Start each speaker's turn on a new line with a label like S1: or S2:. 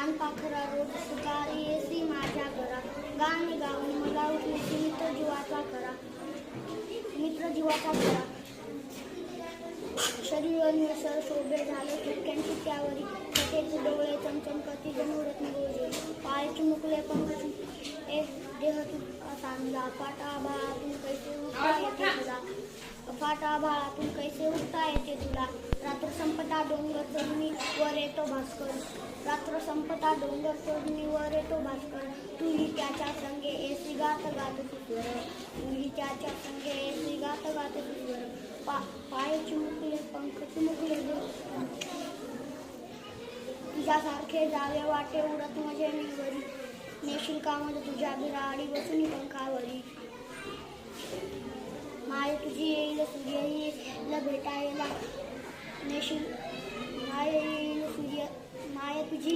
S1: रानपाखरा रोज सुकारी AC माझ्या घरा गाणी गाऊन मला उठली मित्र जीवाचा खरा शरीर निसर शोभे झाले ठिपक्यांची त्यावरी कथेचे डोळे चमचम कधी जण उडत निघोजे पाय चिमुकले पंख एक देह तुझा सांगला फाटा भाळातून कैसे उठता येते तुला फाटा भाळातून कैसे उठता येते तुला रात्र संपता डोंगर चढणी वर येतो भास्कर रात्र संपता डोंगर चढणी वर येतो भास्कर तुही त्याच्या संगे एसी गात गात सुस्वर तुही त्याच्या संगे एसी गात गात सुस्वर पाय चिमुकले पंख चिमुकले तुझ्यासारखे जावे वाटे उडत माझे निवरी नेशील का म्हणजे तुझ्या बिराडी बसून पंखावरी माय तुझी येईल सूर्य येईल भेटायला नेशील माय येईल सूर्य माय तुझी